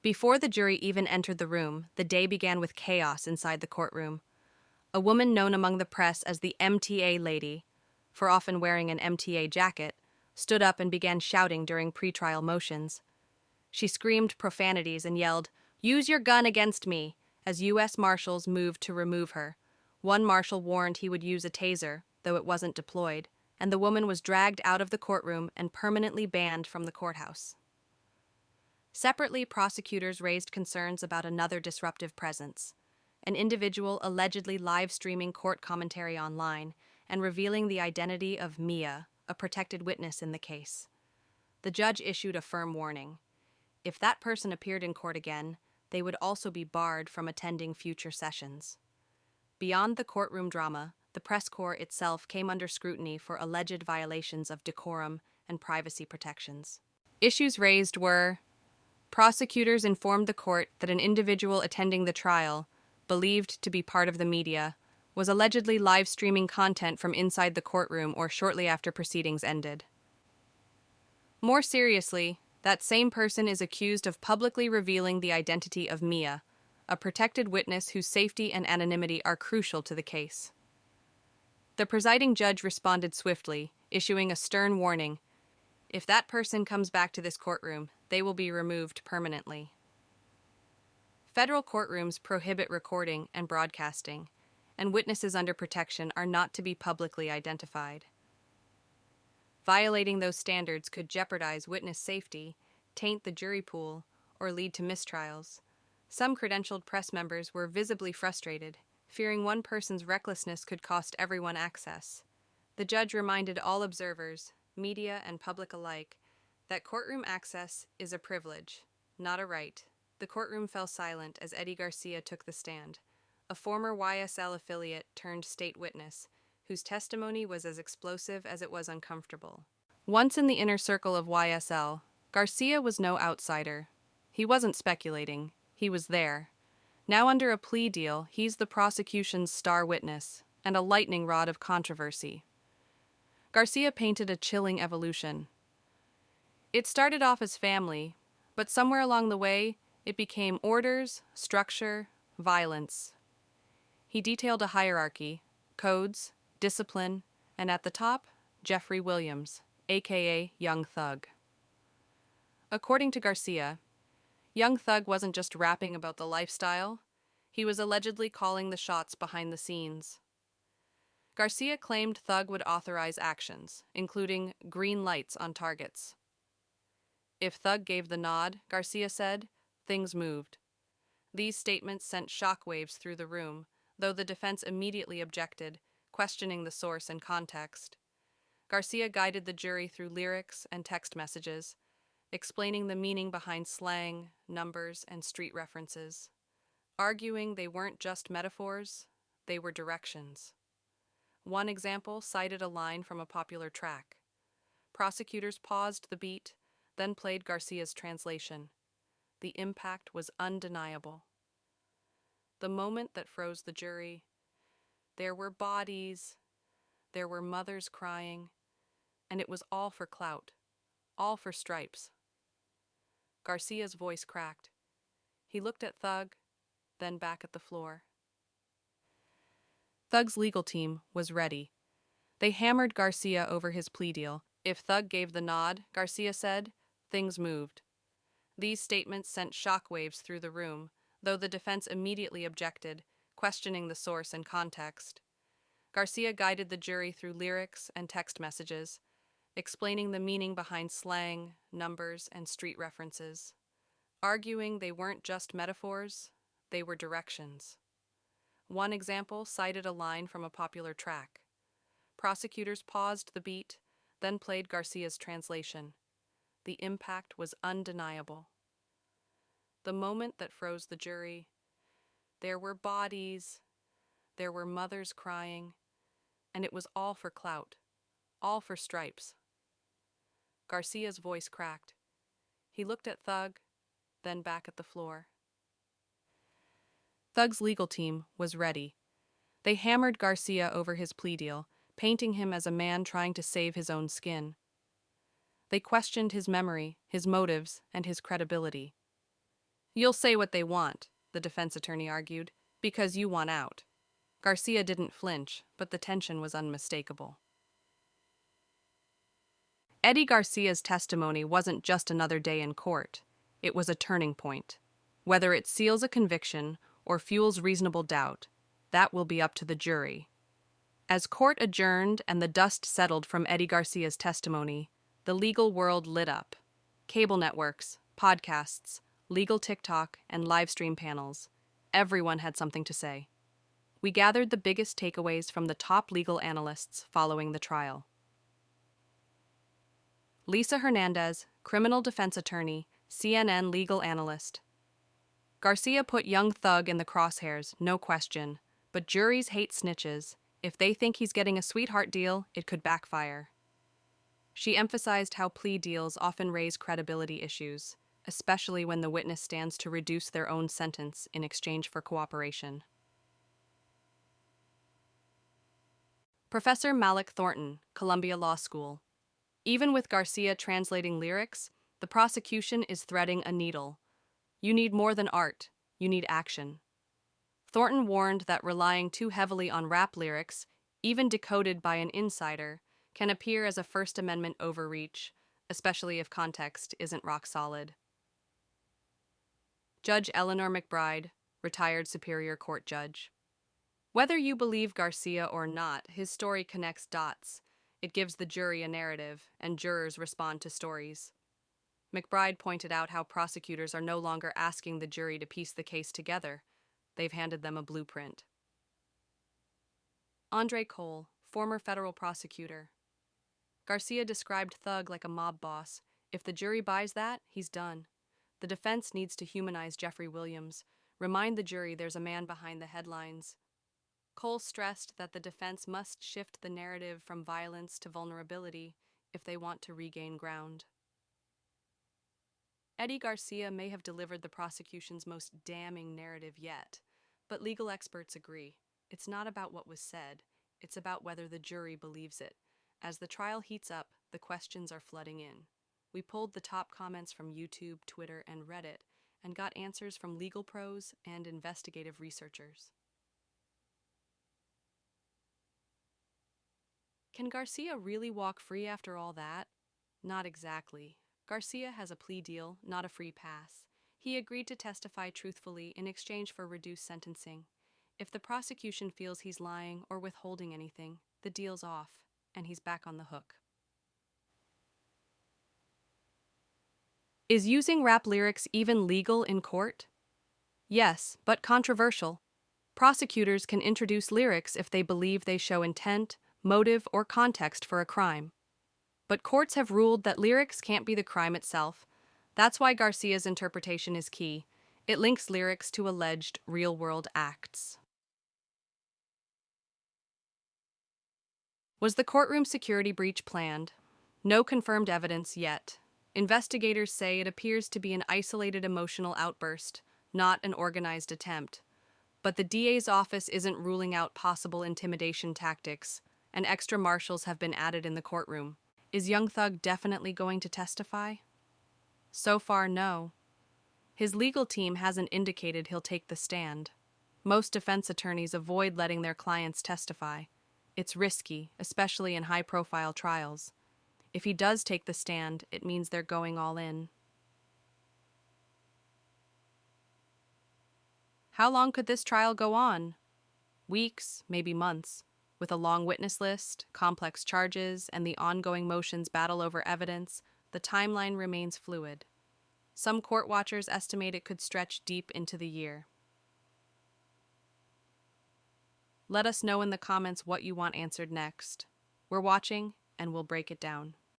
Before the jury even entered the room, the day began with chaos inside the courtroom. A woman known among the press as the MTA lady, for often wearing an MTA jacket, stood up and began shouting during pretrial motions. She screamed profanities and yelled, "Use your gun against me," as U.S. Marshals moved to remove her. One marshal warned he would use a taser, though it wasn't deployed, and the woman was dragged out of the courtroom and permanently banned from the courthouse. Separately, prosecutors raised concerns about another disruptive presence, an individual allegedly live-streaming court commentary online and revealing the identity of Mia, a protected witness in the case. The judge issued a firm warning. If that person appeared in court again, they would also be barred from attending future sessions. Beyond the courtroom drama, the press corps itself came under scrutiny for alleged violations of decorum and privacy protections. Issues raised were: prosecutors informed the court that an individual attending the trial, believed to be part of the media, was allegedly live-streaming content from inside the courtroom or shortly after proceedings ended. More seriously, that same person is accused of publicly revealing the identity of Mia, a protected witness whose safety and anonymity are crucial to the case. The presiding judge responded swiftly, issuing a stern warning: if that person comes back to this courtroom, they will be removed permanently. Federal courtrooms prohibit recording and broadcasting, and witnesses under protection are not to be publicly identified. Violating those standards could jeopardize witness safety, taint the jury pool, or lead to mistrials. Some credentialed press members were visibly frustrated, fearing one person's recklessness could cost everyone access. The judge reminded all observers, media and public alike, that courtroom access is a privilege, not a right. The courtroom fell silent as Eddie Garcia took the stand, a former YSL affiliate turned state witness, whose testimony was as explosive as it was uncomfortable. Once in the inner circle of YSL, Garcia was no outsider. He wasn't speculating, he was there. Now under a plea deal, he's the prosecution's star witness, and a lightning rod of controversy. Garcia painted a chilling evolution. It started off as family, but somewhere along the way, it became orders, structure, violence. He detailed a hierarchy, codes, discipline, and at the top, Jeffrey Williams, aka Young Thug. According to Garcia, Young Thug wasn't just rapping about the lifestyle, he was allegedly calling the shots behind the scenes. Garcia claimed Thug would authorize actions, including green lights on targets. If Thug gave the nod, Garcia said, things moved. These statements sent shockwaves through the room, though the defense immediately objected, questioning the source and context. Garcia guided the jury through lyrics and text messages, explaining the meaning behind slang, numbers, and street references, arguing they weren't just metaphors, they were directions. One example cited a line from a popular track. Prosecutors paused the beat, then played Garcia's translation. The impact was undeniable. The moment that froze the jury. There were bodies, there were mothers crying, and it was all for clout, all for stripes. Garcia's voice cracked. He looked at Thug, then back at the floor. Thug's legal team was ready. They hammered Garcia over his plea deal. If Thug gave the nod, Garcia said, things moved. These statements sent shockwaves through the room, though the defense immediately objected, questioning the source and context. Garcia guided the jury through lyrics and text messages, explaining the meaning behind slang, numbers, and street references, arguing they weren't just metaphors, they were directions. One example cited a line from a popular track. Prosecutors paused the beat, then played Garcia's translation. The impact was undeniable. The moment that froze the jury. There were bodies, there were mothers crying, and it was all for clout, all for stripes. Garcia's voice cracked. He looked at Thug, then back at the floor. Thug's legal team was ready. They hammered Garcia over his plea deal, painting him as a man trying to save his own skin. They questioned his memory, his motives, and his credibility. You'll say what they want, the defense attorney argued, because you want out. Garcia didn't flinch, but the tension was unmistakable. Eddie Garcia's testimony wasn't just another day in court. It was a turning point. Whether it seals a conviction or fuels reasonable doubt, that will be up to the jury. As court adjourned and the dust settled from Eddie Garcia's testimony, the legal world lit up. Cable networks, podcasts, legal TikTok, and livestream panels. Everyone had something to say. We gathered the biggest takeaways from the top legal analysts following the trial. Lisa Hernandez, criminal defense attorney, CNN legal analyst. Garcia put young thug in the crosshairs, no question, but juries hate snitches. If they think he's getting a sweetheart deal, it could backfire. She emphasized how plea deals often raise credibility issues, especially when the witness stands to reduce their own sentence in exchange for cooperation. Professor Malik Thornton, Columbia Law School. Even with Garcia translating lyrics, the prosecution is threading a needle. You need more than art, you need action. Thornton warned that relying too heavily on rap lyrics, even decoded by an insider, can appear as a First Amendment overreach, especially if context isn't rock solid. Judge Eleanor McBride, retired Superior Court judge. Whether you believe Garcia or not, his story connects dots. It gives the jury a narrative, and jurors respond to stories. McBride pointed out how prosecutors are no longer asking the jury to piece the case together. They've handed them a blueprint. Andre Cole, former federal prosecutor. Garcia described Thug like a mob boss. If the jury buys that, he's done. The defense needs to humanize Jeffrey Williams, remind the jury there's a man behind the headlines. Cole stressed that the defense must shift the narrative from violence to vulnerability if they want to regain ground. Eddie Garcia may have delivered the prosecution's most damning narrative yet, but legal experts agree. It's not about what was said, it's about whether the jury believes it. As the trial heats up, the questions are flooding in. We pulled the top comments from YouTube, Twitter, and Reddit, and got answers from legal pros and investigative researchers. Can Garcia really walk free after all that? Not exactly. Garcia has a plea deal, not a free pass. He agreed to testify truthfully in exchange for reduced sentencing. If the prosecution feels he's lying or withholding anything, the deal's off, and he's back on the hook. Is using rap lyrics even legal in court? Yes, but controversial. Prosecutors can introduce lyrics if they believe they show intent, motive, or context for a crime. But courts have ruled that lyrics can't be the crime itself. That's why Garcia's interpretation is key. It links lyrics to alleged real-world acts. Was the courtroom security breach planned? No confirmed evidence yet. Investigators say it appears to be an isolated emotional outburst, not an organized attempt. But the DA's office isn't ruling out possible intimidation tactics, and extra marshals have been added in the courtroom. Is young Thug definitely going to testify? So far, no. His legal team hasn't indicated he'll take the stand. Most defense attorneys avoid letting their clients testify. It's risky, especially in high-profile trials. If he does take the stand, it means they're going all in. How long could this trial go on? Weeks, maybe months. With a long witness list, complex charges, and the ongoing motions battle over evidence, the timeline remains fluid. Some court watchers estimate it could stretch deep into the year. Let us know in the comments what you want answered next. We're watching, and we'll break it down.